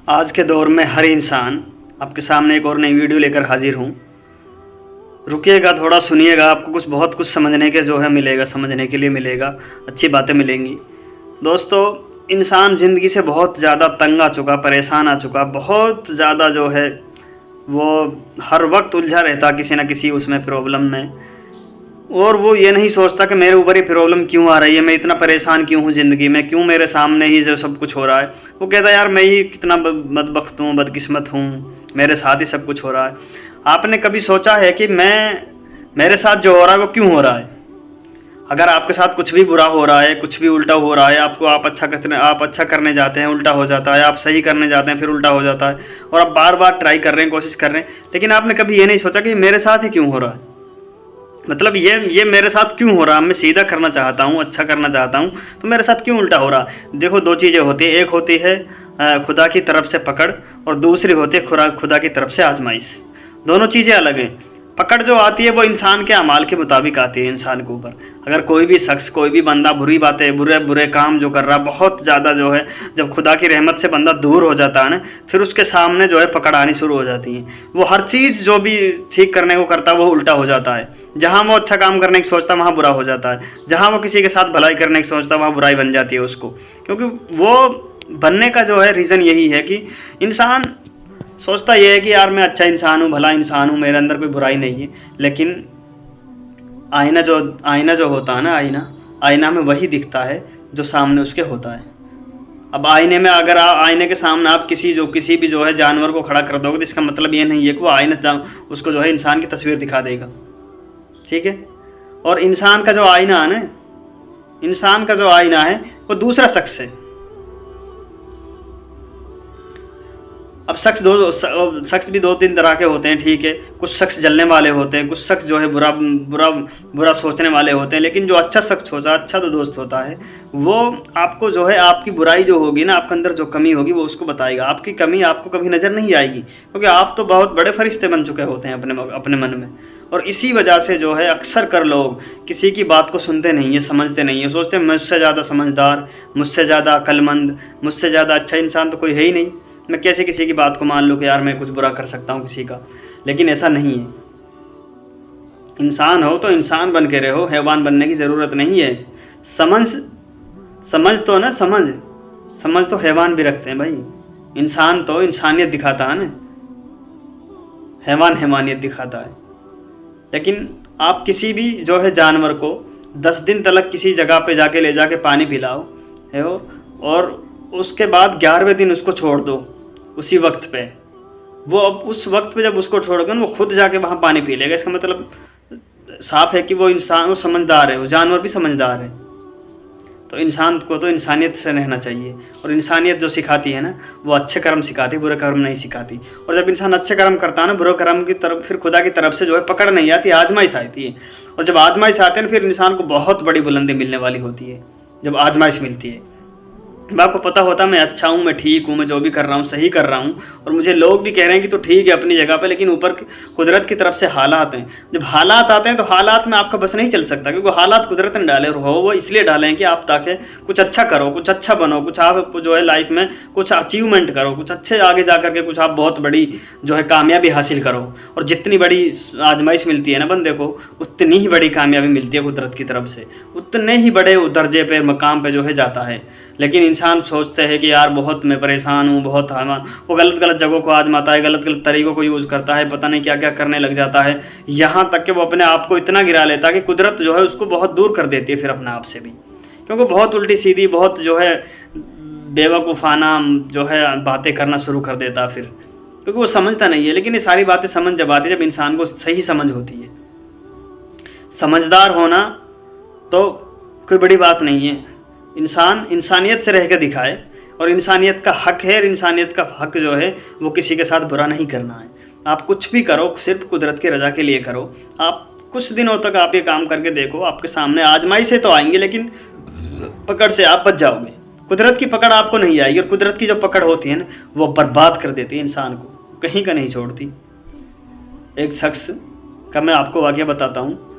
आज के दौर में हर इंसान आपके सामने एक और नई वीडियो लेकर हाजिर हूँ। रुकिएगा, थोड़ा सुनिएगा, आपको बहुत कुछ समझने के जो है मिलेगा, समझने के लिए मिलेगा, अच्छी बातें मिलेंगी। दोस्तों, इंसान ज़िंदगी से बहुत ज़्यादा तंग आ चुका, परेशान आ चुका, बहुत ज़्यादा जो है वो हर वक्त उलझा रहता किसी न किसी उसमें प्रॉब्लम में, और वो ये नहीं सोचता कि मेरे ऊपर ये प्रॉब्लम क्यों आ रही है, मैं इतना परेशान क्यों हूँ ज़िंदगी में, क्यों मेरे सामने ही जो सब कुछ हो रहा है। वो कहता है यार मैं ही कितना बदबख्त हूँ, बदकिस्मत हूँ, मेरे साथ ही सब कुछ हो रहा है। आपने कभी सोचा है कि मेरे साथ जो हो रहा है वो क्यों हो रहा है? अगर आपके साथ कुछ भी बुरा हो रहा है, कुछ भी उल्टा हो रहा है, आप अच्छा करने जाते हैं उल्टा हो जाता है, आप सही करने जाते हैं फिर उल्टा हो जाता है, और आप बार बार ट्राई कर रहे हैं, कोशिश कर रहे हैं, लेकिन आपने कभी ये नहीं सोचा कि मेरे साथ ही क्यों हो रहा है, मतलब ये मेरे साथ क्यों हो रहा है? मैं सीधा करना चाहता हूँ, अच्छा करना चाहता हूँ, तो मेरे साथ क्यों उल्टा हो रहा है? देखो, दो चीज़ें होती है, एक होती है खुदा की तरफ से पकड़, और दूसरी होती है खुदा की तरफ से आजमाइश। दोनों चीज़ें अलग हैं। पकड़ जो आती है वो इंसान के अमाल के मुताबिक आती है इंसान के ऊपर। अगर कोई भी शख्स, कोई भी बंदा बुरी बातें, बुरे काम जो कर रहा है, बहुत ज़्यादा जो है, जब खुदा की रहमत से बंदा दूर हो जाता है ना, फिर उसके सामने जो है पकड़ आनी शुरू हो जाती है। वो हर चीज़ जो भी ठीक करने को करता है वो उल्टा हो जाता है। जहाँ वो अच्छा काम करने की सोचता है वहाँ बुरा हो जाता है, जहाँ वो किसी के साथ भलाई करने की सोचता है वहाँ बुराई बन जाती है उसको। क्योंकि वो बनने का जो है रीज़न यही है कि इंसान सोचता ये है कि यार मैं अच्छा इंसान हूँ, भला इंसान हूँ, मेरे अंदर कोई बुराई नहीं है। लेकिन आईना जो होता है ना, आईना में वही दिखता है जो सामने उसके होता है। अब आईने में अगर आईने के सामने आप किसी भी जो है जानवर को खड़ा कर दोगे तो इसका मतलब ये नहीं है कि वो आईना उसको जो है इंसान की तस्वीर दिखा देगा, ठीक है। और इंसान का जो आईना है वो दूसरा शख्स है। अब शख्स भी दो तीन तरह के होते हैं, ठीक है। कुछ शख्स जलने वाले होते हैं, कुछ शख्स जो है बुरा सोचने वाले होते हैं। लेकिन जो अच्छा शख्स होता है, अच्छा तो दोस्त होता है, वो आपको जो है आपकी बुराई जो होगी ना, आपके अंदर जो कमी होगी वो उसको बताएगा। आपकी कमी आपको कभी नज़र नहीं आएगी, क्योंकि आप तो बहुत बड़े फरिश्ते बन चुके होते हैं अपने मन में। और इसी वजह से जो है अक्सर कर लोग किसी की बात को सुनते नहीं है, समझते नहीं है, सोचते हैं मुझसे ज़्यादा समझदार, मुझसे ज़्यादा अक्लमंद, मुझसे ज़्यादा अच्छा इंसान तो कोई है ही नहीं, मैं कैसे किसी की बात को मान लूँ कि यार मैं कुछ बुरा कर सकता हूँ किसी का। लेकिन ऐसा नहीं है। इंसान हो तो इंसान बन के रहो, हैवान बनने की ज़रूरत नहीं है। समझ तो हैवान भी रखते हैं भाई। इंसान तो इंसानियत दिखाता है ना, हैवान हैवानियत दिखाता है। लेकिन आप किसी भी जो है जानवर को 10 दिन तक किसी जगह पे ले जाके पानी पिलाओ है, और उसके बाद 11वें दिन उसको छोड़ दो उसी वक्त पे, वो अब उस वक्त पे जब उसको छोड़ोगे वो खुद जाके वहाँ पानी पी लेगा। इसका मतलब साफ है कि वो समझदार है, वो जानवर भी समझदार है। तो इंसान को तो इंसानियत से रहना चाहिए, और इंसानियत जो सिखाती है ना, वो अच्छे कर्म सिखाती, बुरे कर्म नहीं सिखाती। और जब इंसान अच्छे कर्म करता है ना, बुरे कर्म की तरफ फिर खुदा की तरफ से जो है पकड़ नहीं आती, आजमाइश आती है। और जब आजमाइश आते हैं फिर इंसान को बहुत बड़ी बुलंदी मिलने वाली होती है जब आजमाइश मिलती है। आपको पता होता मैं अच्छा हूँ, मैं ठीक हूँ, मैं जो भी कर रहा हूँ सही कर रहा हूँ, और मुझे लोग भी कह रहे हैं कि तो ठीक है अपनी जगह पे, लेकिन ऊपर कुदरत की तरफ से हालात हैं। जब हालात आते हैं तो हालात में आपका बस नहीं चल सकता, क्योंकि हालात कुदरत ने डाले, और वो इसलिए डाले हैं कि आप ताकि कुछ अच्छा करो, कुछ अच्छा बनो, कुछ आप जो है लाइफ में कुछ अचीवमेंट करो, कुछ अच्छे आगे जा करके कुछ आप बहुत बड़ी जो है कामयाबी हासिल करो। और जितनी बड़ी आजमाइश मिलती है ना बंदे को, उतनी ही बड़ी कामयाबी मिलती है कुदरत की तरफ से, उतने ही बड़े दर्जे पे मकाम पे जो है जाता है। लेकिन इंसान सोचते हैं कि यार बहुत मैं परेशान हूँ, बहुत वो गलत जगहों को आजमाता है, गलत तरीक़ों को यूज़ करता है, पता नहीं क्या क्या करने लग जाता है, यहाँ तक कि वो अपने आप को इतना गिरा लेता है कि कुदरत जो है उसको बहुत दूर कर देती है फिर अपने आप से भी, क्योंकि बहुत उल्टी सीधी, बहुत जो है बेवकूफ़ाना जो है बातें करना शुरू कर देता फिर, क्योंकि वो समझता नहीं है। लेकिन ये सारी बातें समझ जब आती है जब इंसान को सही समझ होती है। समझदार होना तो कोई बड़ी बात नहीं है, इंसान इंसानियत से रह कर दिखाए, और इंसानियत का हक है, और इंसानियत का हक जो है वो किसी के साथ बुरा नहीं करना है। आप कुछ भी करो सिर्फ कुदरत की रज़ा के लिए करो। आप कुछ दिनों तक आप ये काम करके देखो, आपके सामने आजमाइश से तो आएंगे, लेकिन पकड़ से आप बच जाओगे। कुदरत की पकड़ आपको नहीं आएगी, और कुदरत की जो पकड़ होती है ना, वो बर्बाद कर देती है इंसान को, कहीं का नहीं छोड़ती। एक शख्स का मैं आपको वाक़या बताता हूँ।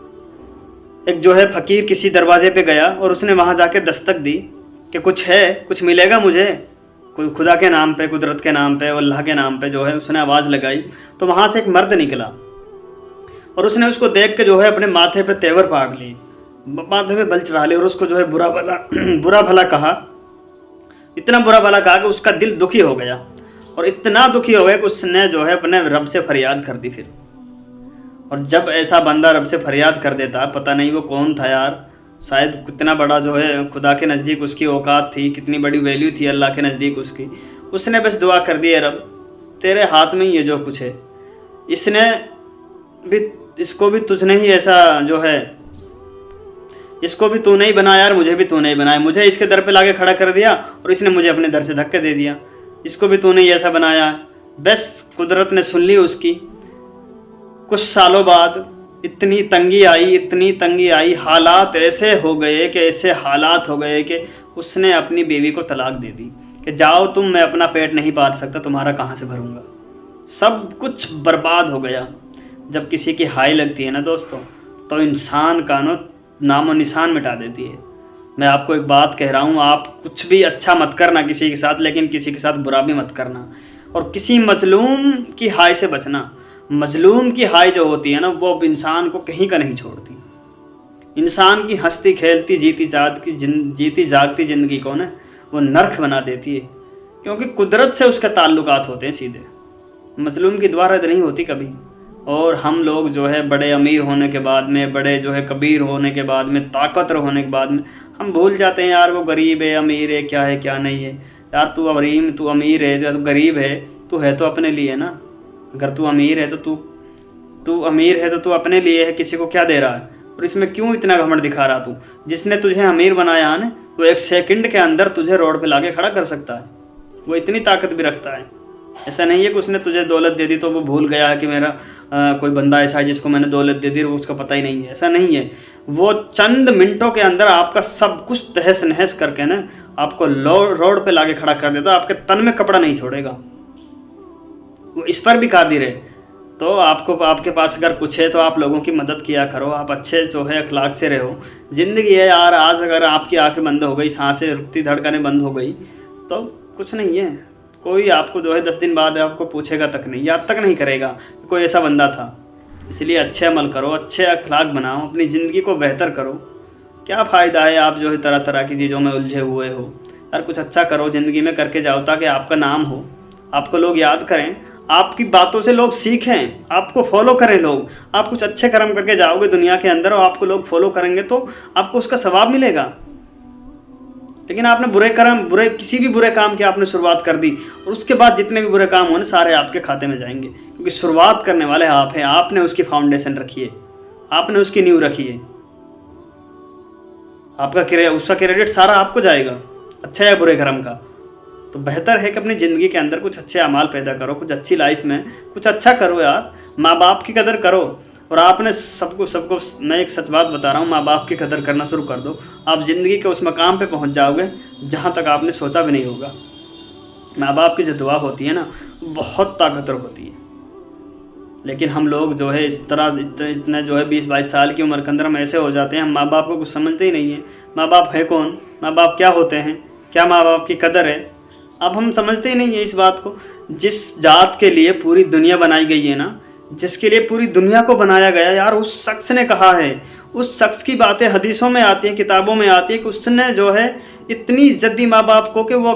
एक जो है फ़कीर किसी दरवाजे पे गया और उसने वहाँ जाके दस्तक दी कि कुछ है, कुछ मिलेगा मुझे, कोई खुदा के नाम पे, कुदरत के नाम पे, अल्लाह के नाम पे जो है उसने आवाज़ लगाई, तो वहाँ से एक मर्द निकला और उसने उसको देख के जो है अपने माथे पे तेवर पाड़ ली, माथे पे बल चढ़ा ली और उसको जो है बुरा भला कहा, इतना बुरा भला कहा कि उसका दिल दुखी हो गया। और इतना दुखी हो गया कि उसने जो है अपने रब से फरियाद कर दी फिर। और जब ऐसा बंदा रब से फरियाद कर देता, पता नहीं वो कौन था यार, शायद कितना बड़ा जो है खुदा के नज़दीक उसकी औकात थी, कितनी बड़ी वैल्यू थी अल्लाह के नज़दीक उसकी। उसने बस दुआ कर दी, रब तेरे हाथ में ही है जो कुछ है, इसको भी तुझने ही ऐसा जो है, इसको भी तू नहीं बनाया यार, मुझे भी तू नहीं बनाया, मुझे इसके दर पे लाके खड़ा कर दिया और इसने मुझे अपने दर से धक्के दे दिया, इसको भी तू नहीं ऐसा बनाया। बस कुदरत ने सुन ली उसकी। कुछ सालों बाद इतनी तंगी आई, हालात ऐसे हो गए कि उसने अपनी बीवी को तलाक दे दी कि जाओ तुम, मैं अपना पेट नहीं पाल सकता, तुम्हारा कहाँ से भरूंगा। सब कुछ बर्बाद हो गया। जब किसी की हाई लगती है ना दोस्तों, तो इंसान का नामो निशान मिटा देती है। मैं आपको एक बात कह रहा हूँ, आप कुछ भी अच्छा मत करना किसी के साथ, लेकिन किसी के साथ बुरा भी मत करना। और किसी मजलूम की हाई से बचना। मजलूम की हाई जो होती है ना, वो इंसान को कहीं का नहीं छोड़ती। इंसान की हंसती खेलती जीती जागती ज़िंदगी को ना वो नर्क बना देती है, क्योंकि कुदरत से उसके ताल्लुकात होते हैं सीधे। मजलूम की दुआ रद्द नहीं होती कभी। और हम लोग जो है बड़े अमीर होने के बाद में, बड़े जो है कबीर होने के बाद में, ताकतवर होने के बाद में हम भूल जाते हैं यार वो गरीब है, अमीर है, क्या है क्या नहीं है। यार तू अमीर है, तू गरीब है, तू है तो अपने लिए ना। अगर तू अमीर है तो तू अपने लिए है, किसी को क्या दे रहा है। और इसमें क्यों इतना घमंड दिखा रहा तू? जिसने तुझे अमीर बनाया है ना, वो 1 सेकंड के अंदर तुझे रोड पे लाके खड़ा कर सकता है। वो इतनी ताकत भी रखता है। ऐसा नहीं है कि उसने तुझे दौलत दे दी तो वो भूल गया है कि मेरा कोई बंदा ऐसा है जिसको मैंने दौलत दे दी और उसका पता ही नहीं है। ऐसा नहीं है। वो चंद मिनटों के अंदर आपका सब कुछ तहस नहस करके ना आपको रोड पे लाके खड़ा कर देता, आपके तन में कपड़ा नहीं छोड़ेगा। वो इस पर भी कादिर है। तो आपके पास अगर कुछ है तो आप लोगों की मदद किया करो, आप अच्छे जो है अखलाक से रहो। ज़िंदगी है यार, आज अगर आपकी आंखें बंद हो गई, सांसें रुकती धड़कनें बंद हो गई तो कुछ नहीं है। कोई आपको जो है 10 दिन बाद आपको पूछेगा तक नहीं, याद तक नहीं करेगा कोई ऐसा बंदा था। इसलिए अच्छे अमल करो, अच्छे अखलाक बनाओ, अपनी ज़िंदगी को बेहतर करो। क्या फ़ायदा है आप जो है तरह तरह की चीज़ों में उलझे हुए हो। यार कुछ अच्छा करो ज़िंदगी में, करके जाओ ताकि आपका नाम हो, आपको लोग याद करें, आपकी बातों से लोग सीखें, आपको फॉलो करें लोग। आप कुछ अच्छे कर्म करके जाओगे दुनिया के अंदर और आपको लोग फॉलो करेंगे तो आपको उसका सवाब मिलेगा। लेकिन आपने किसी भी बुरे काम की आपने शुरुआत कर दी और उसके बाद जितने भी बुरे काम होने सारे आपके खाते में जाएंगे, क्योंकि शुरुआत करने वाले आप हैं। आपने उसकी फाउंडेशन रखी है, आपने उसकी नींव रखी है। उसका क्रेडिट सारा आपको जाएगा, अच्छा या बुरे कर्म का। तो बेहतर है कि अपनी ज़िंदगी के अंदर कुछ अच्छे अमाल पैदा करो, कुछ अच्छी लाइफ में कुछ अच्छा करो यार। माँ बाप की कदर करो। और आपने सबको मैं एक सच बात बता रहा हूँ, माँ बाप की कदर करना शुरू कर दो, आप ज़िंदगी के उस मकाम पे पहुँच जाओगे जहाँ तक आपने सोचा भी नहीं होगा। माँ बाप की जो दुआ होती है ना, बहुत ताकतवर होती है। लेकिन हम लोग जो है इस तरह इतने जो है 20-22 साल की उम्र के अंदर हम ऐसे हो जाते हैं, हम माँ बाप को कुछ समझते ही नहीं है। माँ बाप है कौन, माँ बाप क्या होते हैं, क्या माँ बाप की कदर है, अब हम समझते ही नहीं है इस बात को। जिस जात के लिए पूरी दुनिया बनाई गई है ना, जिसके लिए पूरी दुनिया को बनाया गया यार, उस शख्स ने कहा है, उस शख्स की बातें हदीसों में आती हैं, किताबों में आती है कि उसने जो है इतनी इज्जत दी माँ बाप को कि वो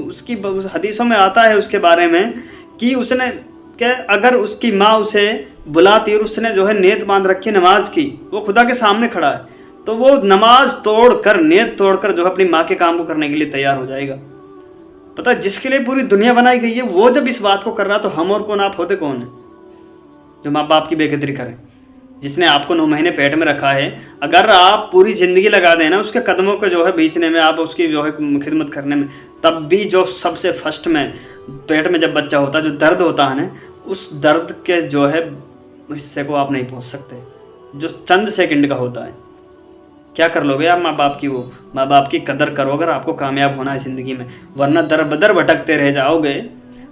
उस हदीसों में आता है उसके बारे में कि उसने कि अगर उसकी माँ उसे बुलाती और उसने जो है नीयत बांध रखी नमाज की, वो खुदा के सामने खड़ा है, तो वो नमाज तोड़कर, नीयत तोड़कर जो है अपनी माँ के काम को करने के लिए तैयार हो जाएगा। पता है, जिसके लिए पूरी दुनिया बनाई गई है वो जब इस बात को कर रहा, तो हम और कौन, आप होते कौन है जो माँ बाप की बेकदरी करें। जिसने आपको 9 महीने पेट में रखा है, अगर आप पूरी ज़िंदगी लगा देना उसके कदमों को जो है बीचने में, आप उसकी जो है खिदमत करने में, तब भी जो सबसे फर्स्ट में पेट में जब बच्चा होता है जो दर्द होता है ना, उस दर्द के जो है हिस्से को आप नहीं पहुँच सकते, जो चंद सेकंड का होता है। क्या कर लोगे आप माँ बाप की? वो माँ बाप की कदर करो अगर आपको कामयाब होना है ज़िंदगी में, वरना दर बदर भटकते रह जाओगे,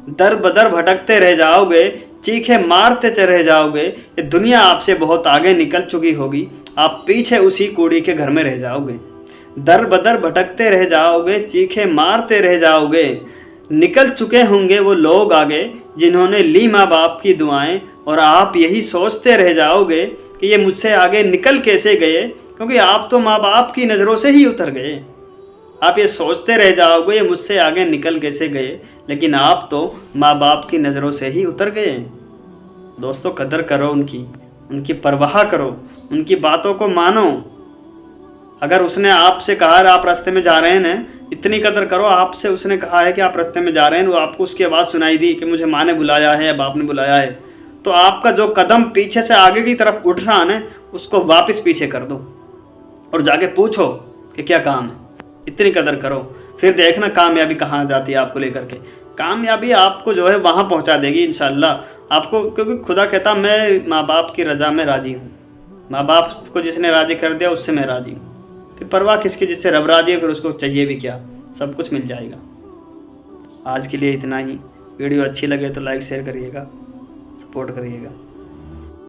दर बदर भटकते रह जाओगे, चीखे मारते रह जाओगे। ये दुनिया आपसे बहुत आगे निकल चुकी होगी, आप पीछे उसी कूड़ी के घर में रह जाओगे। दर बदर भटकते रह जाओगे, चीखे मारते रह जाओगे। निकल चुके होंगे वो लोग आगे जिन्होंने ली माँ बाप की दुआएं, और आप यही सोचते रह जाओगे कि ये मुझसे आगे निकल कैसे गए, क्योंकि आप तो माँ बाप की नज़रों से ही उतर गए। आप ये सोचते रह जाओगे ये मुझसे आगे निकल कैसे गए, लेकिन आप तो माँ बाप की नज़रों से ही उतर गए। दोस्तों, कदर करो उनकी परवाह करो, उनकी बातों को मानो। अगर उसने आपसे कहा है आप रास्ते में जा रहे हैं, इतनी कदर करो, आपसे उसने कहा है कि आप रास्ते में जा रहे हैं, वो आपको उसकी आवाज़ सुनाई दी कि मुझे माँ ने बुलाया है या बाप ने बुलाया है, तो आपका जो कदम पीछे से आगे की तरफ उठ रहा है उसको वापस पीछे कर दो और जाके पूछो कि क्या काम है। इतनी कदर करो, फिर देखना कामयाबी कहाँ जाती है आपको लेकर के। कामयाबी आपको जो है वहाँ पहुँचा देगी इंशाल्लाह आपको, क्योंकि खुदा कहता मैं माँ बाप की रज़ा में राज़ी हूँ। माँ बाप को जिसने राज़ी कर दिया उससे मैं राज़ी हूँ। फिर परवाह किसकी, जिससे रब राज़ी है फिर उसको चाहिए भी क्या, सब कुछ मिल जाएगा। आज के लिए इतना ही। वीडियो अच्छी लगे तो लाइक शेयर करिएगा, सपोर्ट करिएगा।